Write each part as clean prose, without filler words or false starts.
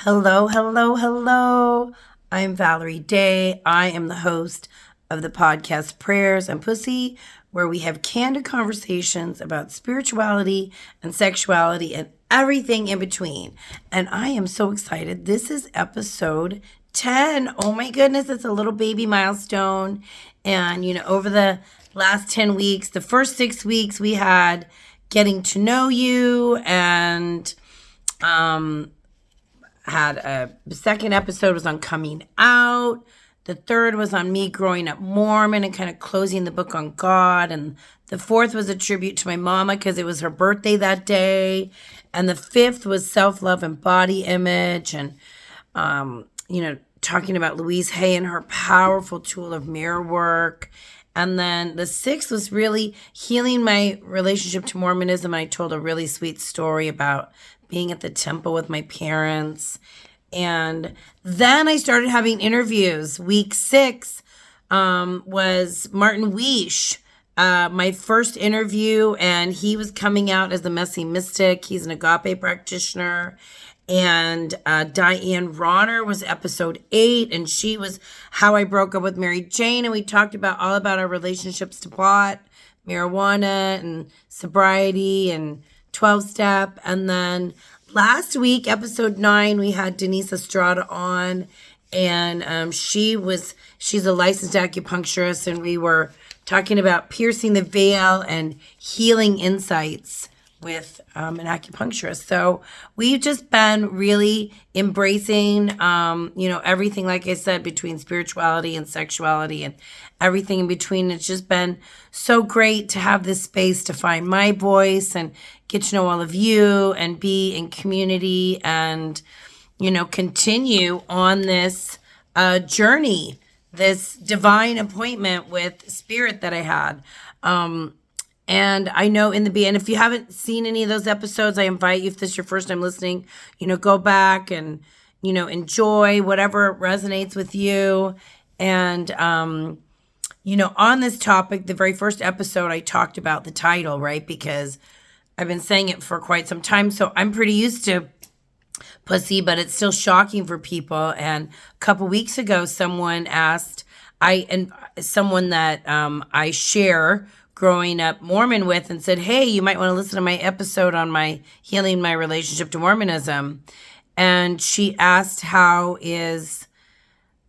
Hello, hello, hello. I'm Valerie Day. I am the host of the podcast Prayers and Pussy, where we have candid conversations about spirituality and sexuality and everything in between. And I am so excited. This is episode 10. Oh my goodness, it's a little baby milestone. And, over the last 10 weeks, the first 6 weeks, we had getting to know you and, the second episode was on coming out. The third was on me growing up Mormon and kind of closing the book on God. And the fourth was a tribute to my mama because it was her birthday that day. And the fifth was self-love and body image. And, talking about Louise Hay and her powerful tool of mirror work. And then the sixth was really healing my relationship to Mormonism. I told a really sweet story about being at the temple with my parents. And then I started having interviews. Week 6 was Martin Weish, my first interview, and he was coming out as the messy mystic. He's an agape practitioner. And Diane Ronner was episode 8, and she was how I broke up with Mary Jane, and we talked about all about our relationships to pot, marijuana, and sobriety, and 12-step. And then last week, episode 9, we had Denise Estrada on, and she's a licensed acupuncturist, and we were talking about piercing the veil and healing insights with an acupuncturist. So we've just been really embracing, everything, like I said, between spirituality and sexuality and everything in between. It's just been so great to have this space to find my voice and get to know all of you and be in community and, continue on this journey, this divine appointment with spirit that I had. And I know in the beginning, if you haven't seen any of those episodes, I invite you, if this is your first time listening, go back and, enjoy whatever resonates with you. And, on this topic, the very first episode, I talked about the title, right? Because I've been saying it for quite some time. So I'm pretty used to pussy, but it's still shocking for people. And a couple weeks ago, someone asked, someone that I share growing up Mormon with, and said, hey, you might want to listen to my episode on my healing my relationship to Mormonism. And she asked, how is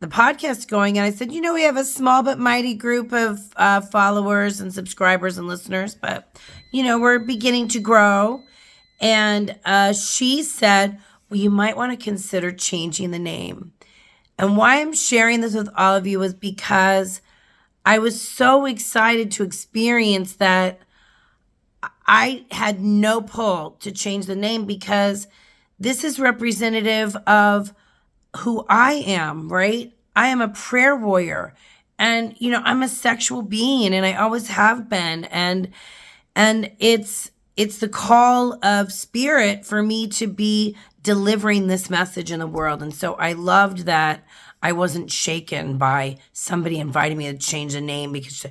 the podcast going? And I said, we have a small but mighty group of followers and subscribers and listeners, but, we're beginning to grow. And she said, well, you might want to consider changing the name. And why I'm sharing this with all of you is because I was so excited to experience that I had no pull to change the name, because this is representative of who I am, right? I am a prayer warrior, and, I'm a sexual being, and I always have been. And it's the call of spirit for me to be delivering this message in the world. And so I loved that I wasn't shaken by somebody inviting me to change the name because,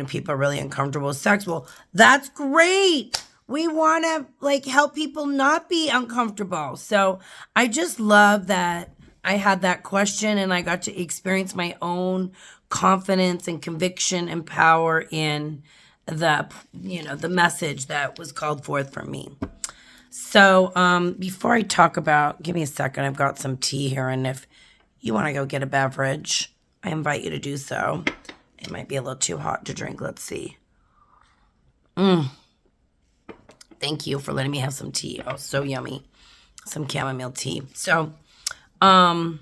people are really uncomfortable with sex. Well, that's great. We want to help people not be uncomfortable. So I just love that I had that question, and I got to experience my own confidence and conviction and power in the message that was called forth from me. So before I talk about, give me a second, I've got some tea here, and if you want to go get a beverage, I invite you to do so. It might be a little too hot to drink. Let's see. Thank you for letting me have some tea. Oh, so yummy. Some chamomile tea. So, I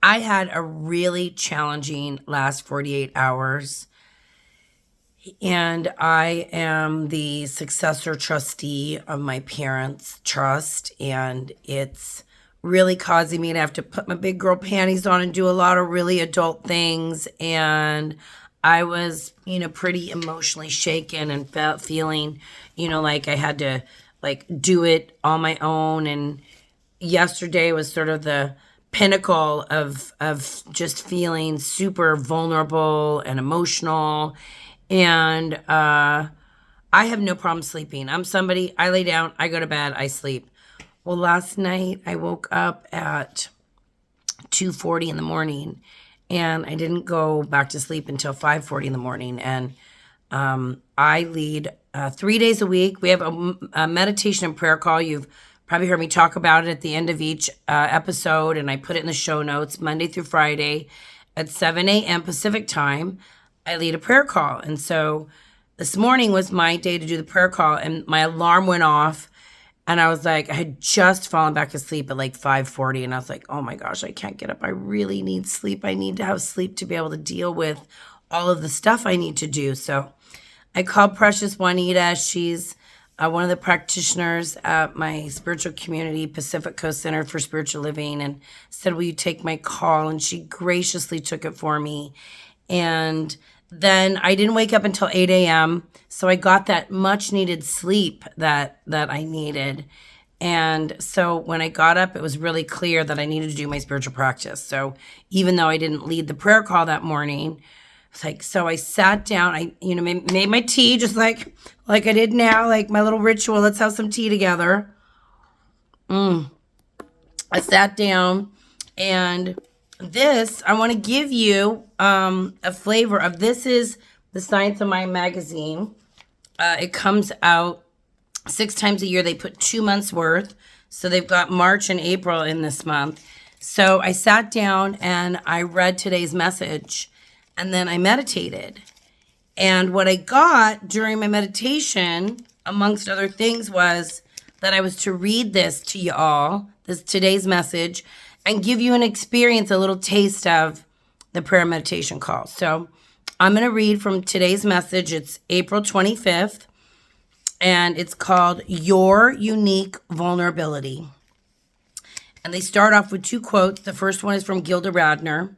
had a really challenging last 48 hours. And I am the successor trustee of my parents' trust. And it's really causing me to have to put my big girl panties on and do a lot of really adult things. And I was, pretty emotionally shaken and feeling, like I had to do it on my own. And yesterday was sort of the pinnacle of just feeling super vulnerable and emotional. And I have no problem sleeping. I'm somebody, I lay down, I go to bed, I sleep. Well, last night I woke up at 2:40 in the morning, and I didn't go back to sleep until 5:40 in the morning. And I lead 3 days a week. We have a meditation and prayer call. You've probably heard me talk about it at the end of each episode, and I put it in the show notes. Monday through Friday at 7 a.m. Pacific time, I lead a prayer call. And so this morning was my day to do the prayer call, and my alarm went off. And I was like, I had just fallen back asleep at like 5:40, and I was like, oh my gosh, I can't get up. I really need sleep. I need to have sleep to be able to deal with all of the stuff I need to do. So I called Precious Juanita. She's one of the practitioners at my spiritual community, Pacific Coast Center for Spiritual Living, and said, will you take my call? And she graciously took it for me. And then I didn't wake up until 8 a.m., so I got that much needed sleep that I needed. And so when I got up, it was really clear that I needed to do my spiritual practice. So even though I didn't lead the prayer call that morning, it's like, so I sat down, I made my tea just like I did now, like my little ritual. Let's have some tea together. I sat down, and this, I want to give you a flavor of, this is the Science of Mind magazine. It comes out 6 times a year. They put 2 months worth. So they've got March and April in this month. So I sat down and I read today's message, and then I meditated. And what I got during my meditation, amongst other things, was that I was to read this to you all, today's message, and give you an experience, a little taste of the prayer meditation call. So I'm going to read from today's message. It's April 25th, and it's called Your Unique Vulnerability. And they start off with 2 quotes. The first one is from Gilda Radner.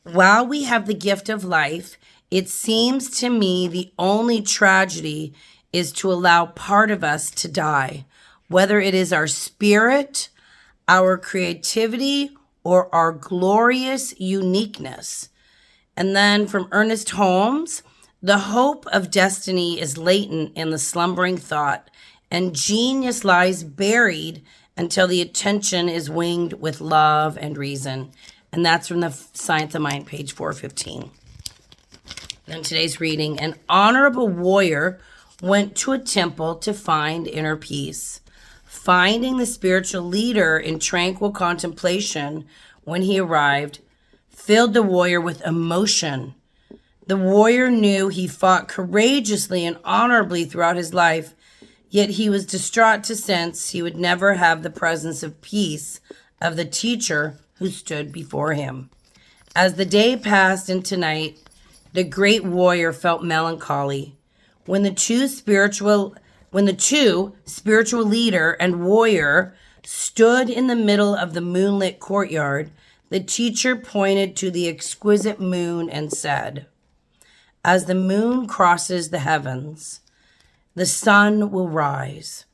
While we have the gift of life, it seems to me the only tragedy is to allow part of us to die, whether it is our spirit, our creativity, or our glorious uniqueness. And then from Ernest Holmes, the hope of destiny is latent in the slumbering thought, and genius lies buried until the attention is winged with love and reason. And that's from the Science of Mind, page 415. Then today's reading, an honorable warrior went to a temple to find inner peace. Finding the spiritual leader in tranquil contemplation when he arrived filled the warrior with emotion. The warrior knew he fought courageously and honorably throughout his life, yet he was distraught to sense he would never have the presence of peace of the teacher who stood before him. As the day passed into night, the great warrior felt melancholy. When the two spiritual leader and warrior stood in the middle of the moonlit courtyard, the teacher pointed to the exquisite moon and said, as the moon crosses the heavens, the sun will rise,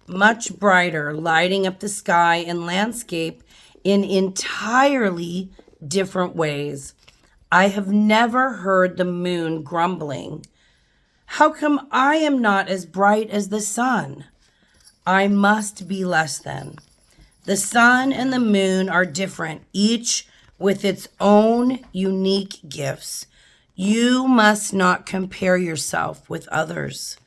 much brighter, lighting up the sky and landscape in entirely different ways. I have never heard the moon grumbling. How come I am not as bright as the sun? I must be less than. The sun and the moon are different, each with its own unique gifts. You must not compare yourself with others.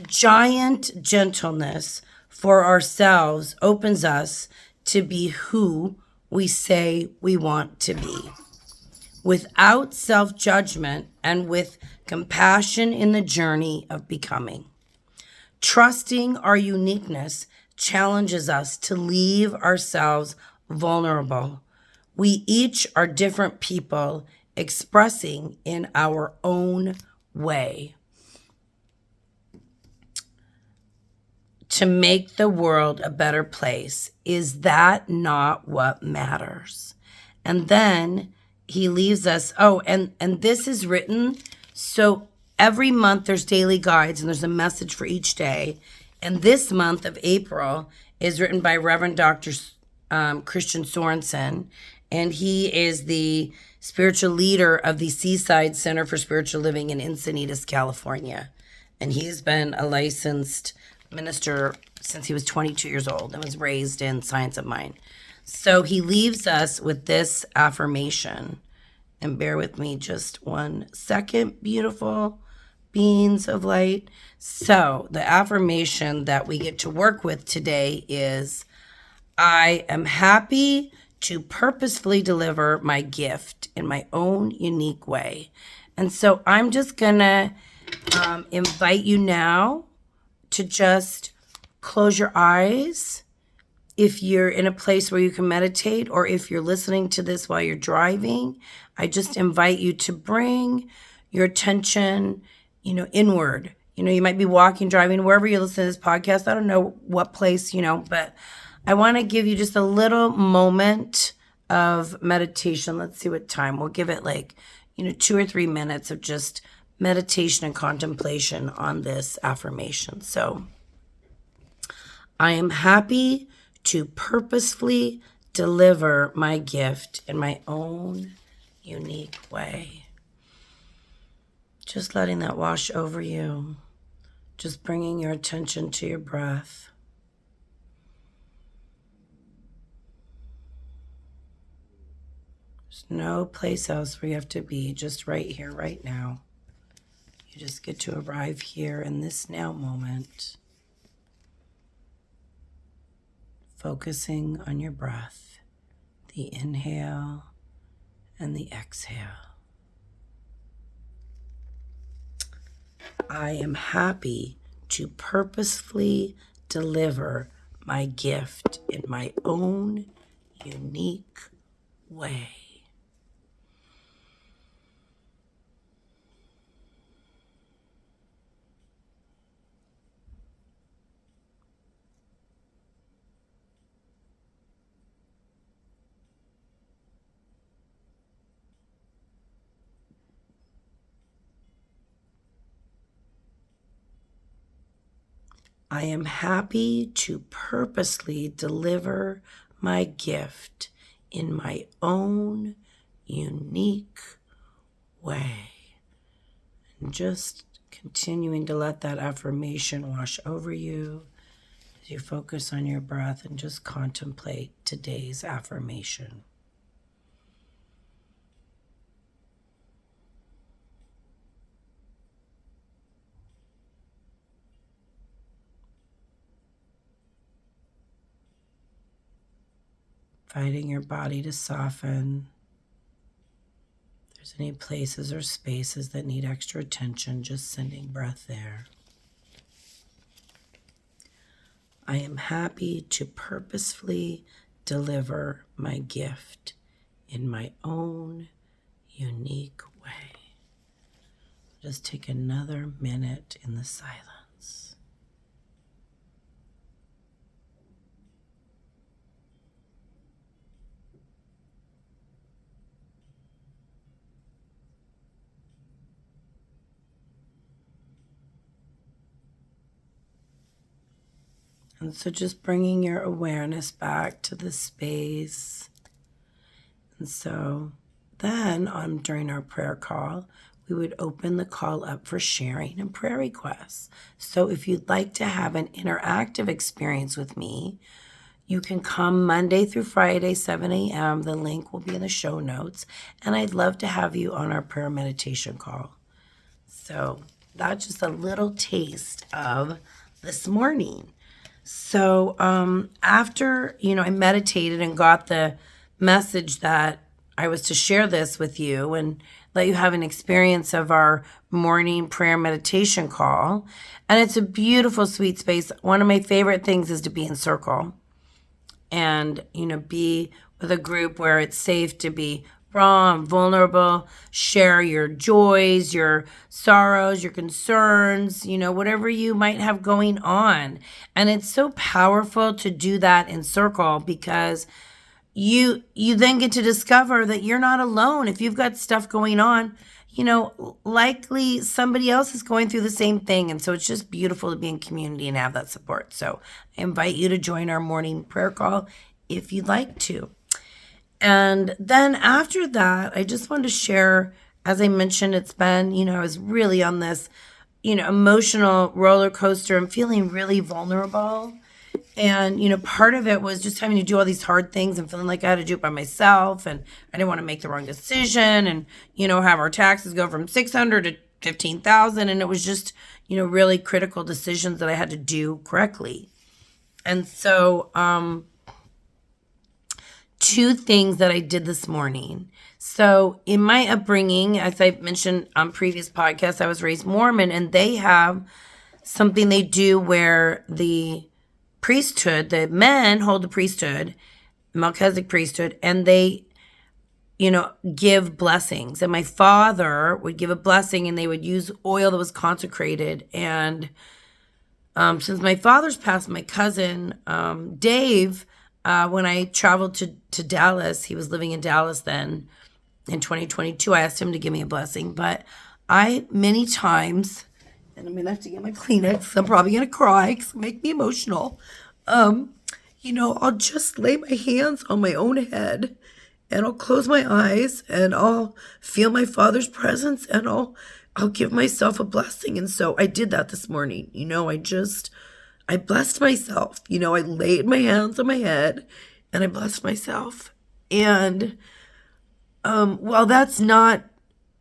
Giant gentleness for ourselves opens us to be who we say we want to be, without self-judgment and with compassion in the journey of becoming. Trusting our uniqueness challenges us to leave ourselves vulnerable. We each are different people expressing in our own way to make the world a better place. Is that not what matters? And then he leaves us, and this is written, so every month there's daily guides and there's a message for each day. And this month of April is written by Reverend Dr. Christian Sorensen, and he is the spiritual leader of the Seaside Center for Spiritual Living in Encinitas, California. And he's been a licensed minister since he was 22 years old and was raised in Science of Mind. So he leaves us with this affirmation. And bear with me just 1 second, beautiful beings of light. So the affirmation that we get to work with today is, I am happy to purposefully deliver my gift in my own unique way. And so I'm just gonna invite you now to just close your eyes if you're in a place where you can meditate, or if you're listening to this while you're driving. I just invite you to bring your attention, inward. You might be walking, driving, wherever you listen to this podcast. I don't know what place, but I want to give you just a little moment of meditation. Let's see what time. We'll give it 2 or 3 minutes of just meditation and contemplation on this affirmation. So, I am happy to purposefully deliver my gift in my own unique way. Just letting that wash over you. Just bringing your attention to your breath. There's no place else where you have to be, just right here, right now. You just get to arrive here in this now moment. Focusing on your breath, the inhale and the exhale. I am happy to purposefully deliver my gift in my own unique way. I am happy to purposely deliver my gift in my own unique way. And just continuing to let that affirmation wash over you as you focus on your breath and just contemplate today's affirmation. Inviting your body to soften. If there's any places or spaces that need extra attention, just sending breath there. I am happy to purposefully deliver my gift in my own unique way. Just take another minute in the silence. And so just bringing your awareness back to the space. And so then during our prayer call, we would open the call up for sharing and prayer requests. So if you'd like to have an interactive experience with me, you can come Monday through Friday, 7 a.m. The link will be in the show notes. And I'd love to have you on our prayer meditation call. So that's just a little taste of this morning. So after, I meditated and got the message that I was to share this with you and let you have an experience of our morning prayer meditation call. And it's a beautiful, sweet space. One of my favorite things is to be in circle and, be with a group where it's safe to be raw and vulnerable, share your joys, your sorrows, your concerns, whatever you might have going on. And it's so powerful to do that in circle because you then get to discover that you're not alone. If you've got stuff going on, likely somebody else is going through the same thing. And so it's just beautiful to be in community and have that support. So I invite you to join our morning prayer call if you'd like to. And then after that, I just wanted to share, as I mentioned, it's been, I was really on this emotional roller coaster. I'm feeling really vulnerable. And, part of it was just having to do all these hard things and feeling like I had to do it by myself. And I didn't want to make the wrong decision and, have our taxes go from 600 to 15,000. And it was just, really critical decisions that I had to do correctly. And so, two things that I did this morning. So in my upbringing, as I mentioned on previous podcasts, I was raised Mormon, and they have something they do where the priesthood, the men hold the priesthood, Melchizedek priesthood, and they, give blessings. And my father would give a blessing, and they would use oil that was consecrated. And since my father's passed, my cousin, Dave, when I traveled to Dallas, he was living in Dallas then in 2022, I asked him to give me a blessing. But I, many times, and I'm going to have to get my Kleenex, I'm probably going to cry because it'll make me emotional. I'll just lay my hands on my own head and I'll close my eyes and I'll feel my father's presence and I'll give myself a blessing. And so I did that this morning. I blessed myself. I laid my hands on my head and I blessed myself. And while that's not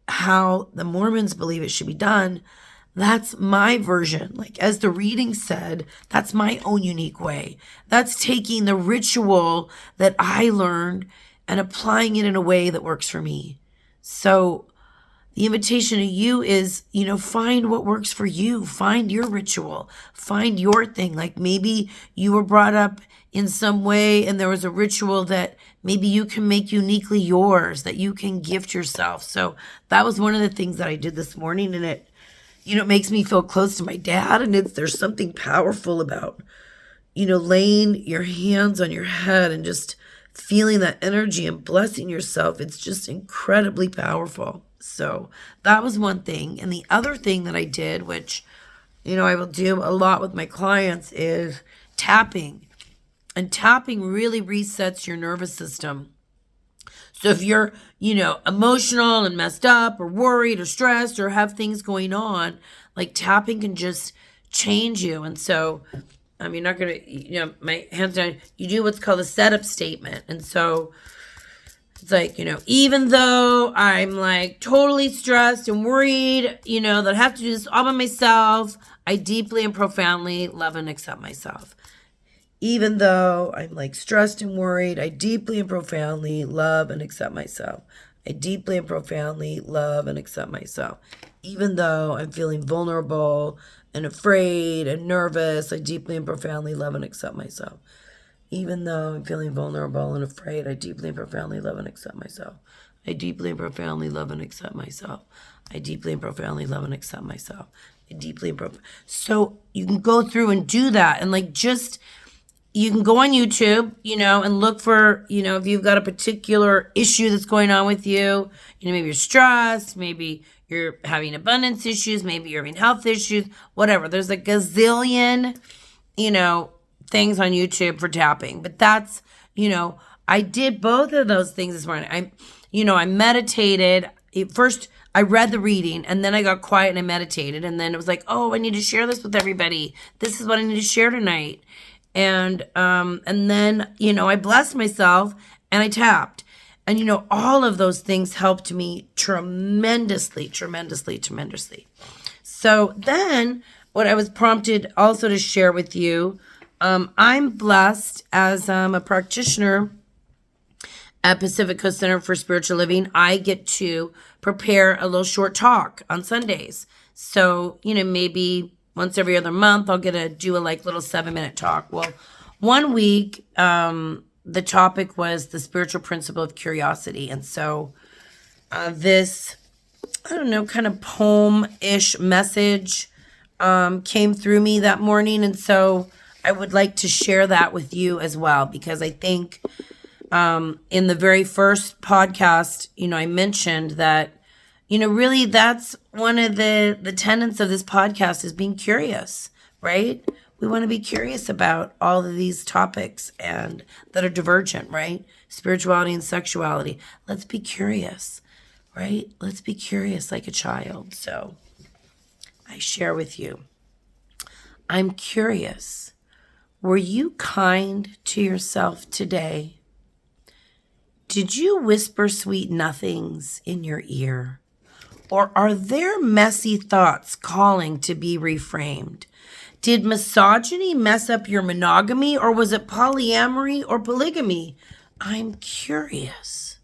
how the Mormons believe it should be done, that's my version. Like, as the reading said, that's my own unique way. That's taking the ritual that I learned and applying it in a way that works for me. So the invitation to you is, find what works for you. Find your ritual. Find your thing. Like, maybe you were brought up in some way and there was a ritual that maybe you can make uniquely yours, that you can gift yourself. So that was one of the things that I did this morning, and it makes me feel close to my dad. And there's something powerful about, laying your hands on your head and just feeling that energy and blessing yourself. It's just incredibly powerful. So that was one thing. And the other thing that I did, which, I will do a lot with my clients, is tapping. And tapping really resets your nervous system. So if you're, emotional and messed up or worried or stressed or have things going on, like, tapping can just change you. And so, you're not going to, my hands down, you do what's called a setup statement. And so it's like, even though I'm like totally stressed and worried, that I have to do this all by myself, I deeply and profoundly love and accept myself. Even though I'm like stressed and worried, I deeply and profoundly love and accept myself. I deeply and profoundly love and accept myself. Even though I'm feeling vulnerable and afraid and nervous, I deeply and profoundly love and accept myself. Even though I'm feeling vulnerable and afraid, I deeply and profoundly love and accept myself. I deeply and profoundly love and accept myself. I deeply and profoundly love and accept myself. I deeply and profoundly. So you can go through and do that, and you can go on YouTube, and look for, if you've got a particular issue that's going on with you, maybe you're stressed, maybe you're having abundance issues, maybe you're having health issues, whatever. There's a gazillion, things on YouTube for tapping. But that's, I did both of those things this morning. I meditated. First, I read the reading, and then I got quiet and I meditated. And then it was like, oh, I need to share this with everybody. This is what I need to share tonight. And then, I blessed myself and I tapped. And, all of those things helped me tremendously. So then what I was prompted also to share with you, I'm blessed as a practitioner at Pacific Coast Center for Spiritual Living. I get to prepare a little short talk on Sundays. So, maybe once every other month, I'll get to do a little 7-minute talk. Well, one week, the topic was the spiritual principle of curiosity. And so this, kind of poem-ish message came through me that morning. And so I would like to share that with you as well, because I think in the very first podcast, I mentioned that, really that's one of the tenets of this podcast is being curious, right? We want to be curious about all of these topics and that are divergent, right? Spirituality and sexuality. Let's be curious, right? Let's be curious like a child. So I share with you. I'm curious, were you kind to yourself today? Did you whisper sweet nothings in your ear? Or are there messy thoughts calling to be reframed? Did misogyny mess up your monogamy, or was it polyamory or polygamy? I'm curious.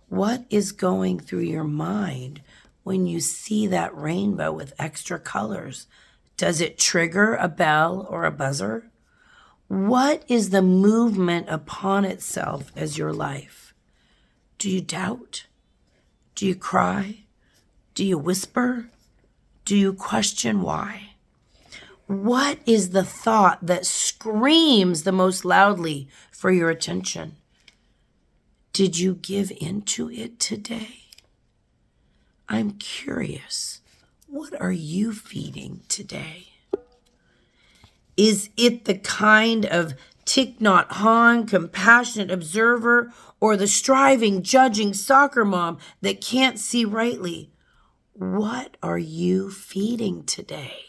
What is going through your mind when you see that rainbow with extra colors? Does it trigger a bell or a buzzer? What is the movement upon itself as your life? Do you doubt? Do you cry? Do you whisper? Do you question why? What is the thought that screams the most loudly for your attention? Did you give into it today? I'm curious. What are you feeding today? Is it the kind of Thich Nhat Hanh, compassionate observer, or the striving, judging soccer mom that can't see rightly? What are you feeding today?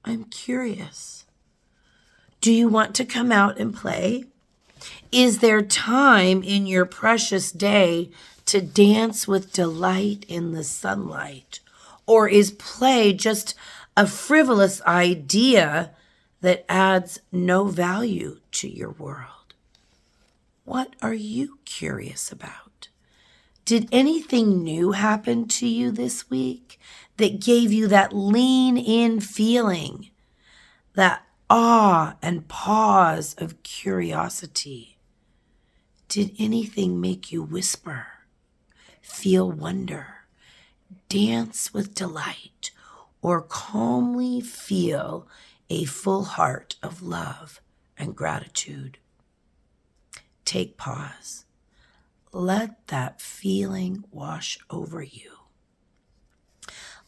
I'm curious. Do you want to come out and play? Is there time in your precious day to dance with delight in the sunlight? Or is play just a frivolous idea that adds no value to your world? What are you curious about? Did anything new happen to you this week that gave you that lean in feeling, that awe and pause of curiosity? Did anything make you whisper, feel wonder, dance with delight, or calmly feel a full heart of love and gratitude? Take pause. Let that feeling wash over you.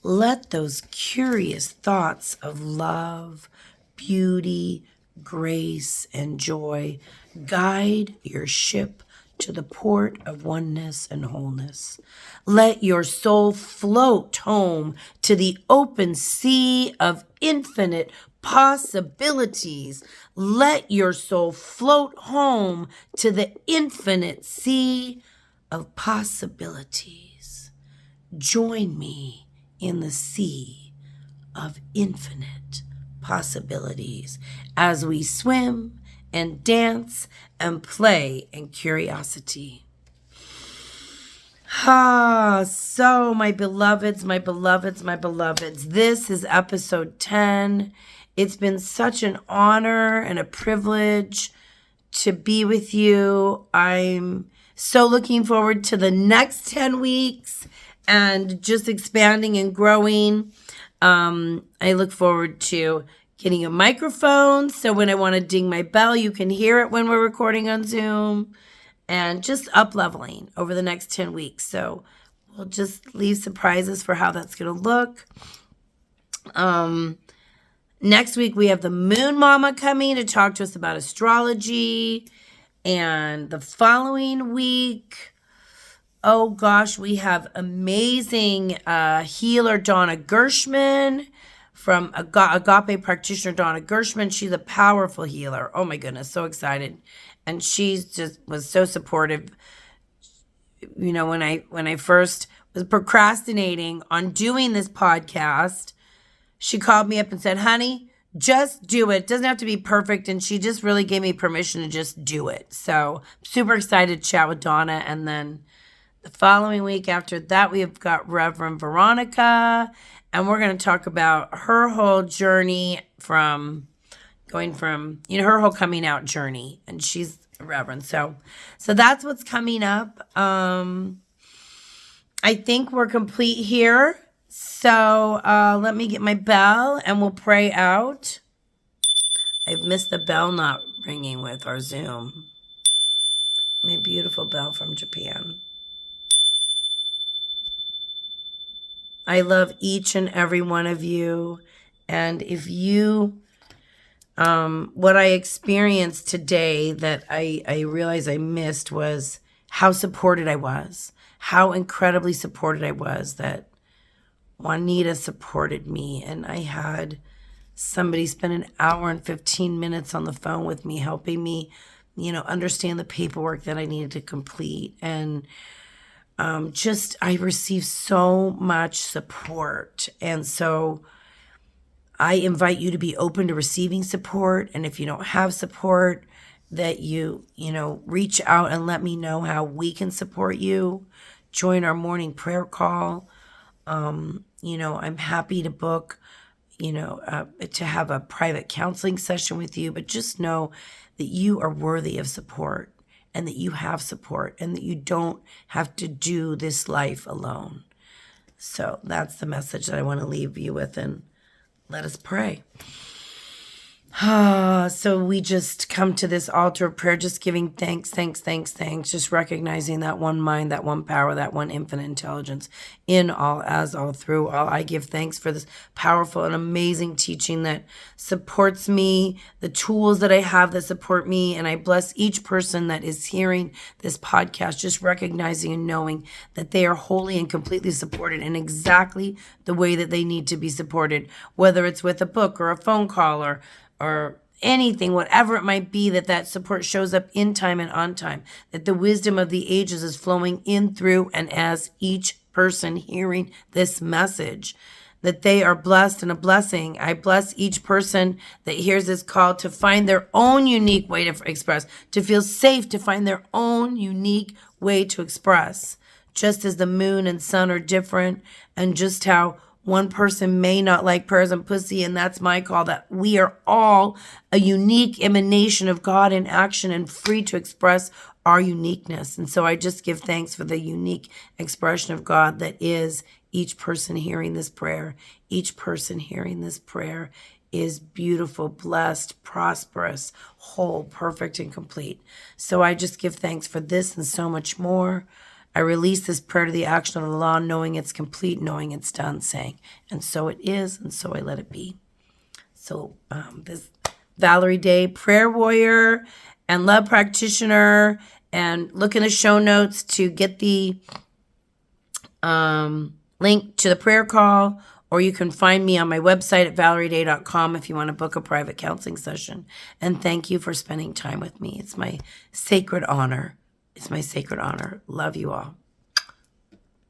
Let those curious thoughts of love, beauty, grace, and joy guide your ship to the port of oneness and wholeness. Let your soul float home to the open sea of infinite possibilities. Let your soul float home to the infinite sea of possibilities. Join me in the sea of infinite possibilities as we swim and dance and play in curiosity. So my beloveds, my beloveds, my beloveds, this is episode 10. It's been such an honor and a privilege to be with you. I'm so looking forward to the next 10 weeks and just expanding and growing. I look forward to getting a microphone so when I want to ding my bell, you can hear it when we're recording on Zoom, and just up-leveling over the next 10 weeks. So we'll just leave surprises for how that's going to look. Next week, we have the Moon Mama coming to talk to us about astrology. And the following week, oh gosh, we have amazing healer Donna Gershman from Agape Practitioner Donna Gershman. She's a powerful healer. Oh my goodness, so excited. And she's just was so supportive. You know, when I first was procrastinating on doing this podcast, she called me up and said, honey, just do it. It doesn't have to be perfect. And she just really gave me permission to just do it. So super excited to chat with Donna. And then the following week after that, we've got Reverend Veronica. And we're going to talk about her whole journey from going from, her whole coming out journey. And she's a Reverend. So that's what's coming up. I think we're complete here. So let me get my bell and we'll pray out. I've missed the bell not ringing with our Zoom. My beautiful bell from Japan. I love each and every one of you. And if you, what I experienced today that I realized I missed was how supported I was, how incredibly supported I was, that Juanita supported me, and I had somebody spend an hour and 15 minutes on the phone with me, helping me, understand the paperwork that I needed to complete. And I received so much support. And so I invite you to be open to receiving support. And if you don't have support, that you reach out and let me know how we can support you. Join our morning prayer call. I'm happy to book, to have a private counseling session with you, but just know that you are worthy of support and that you have support and that you don't have to do this life alone. So that's the message that I want to leave you with, and let us pray. So we just come to this altar of prayer, just giving thanks, just recognizing that one mind, that one power, that one infinite intelligence in all, as all, through all. I give thanks for this powerful and amazing teaching that supports me, the tools that I have that support me, and I bless each person that is hearing this podcast, just recognizing and knowing that they are wholly and completely supported in exactly the way that they need to be supported, whether it's with a book or a phone call or anything, whatever it might be, that support shows up in time and on time, that the wisdom of the ages is flowing in through and as each person hearing this message, that they are blessed and a blessing. I bless each person that hears this call to find their own unique way to express, to feel safe, to find their own unique way to express, just as the moon and sun are different, and just how one person may not like prayers and pussy, and that's my call, that we are all a unique emanation of God in action and free to express our uniqueness. And so I just give thanks for the unique expression of God that is each person hearing this prayer. Each person hearing this prayer is beautiful, blessed, prosperous, whole, perfect, and complete. So I just give thanks for this and so much more. I release this prayer to the action of the law, knowing it's complete, knowing it's done, saying, and so it is, and so I let it be. So this Valerie Day, prayer warrior and love practitioner, and look in the show notes to get the link to the prayer call, or you can find me on my website at valerieday.com if you want to book a private counseling session. And thank you for spending time with me. It's my sacred honor. It's my sacred honor. Love you all.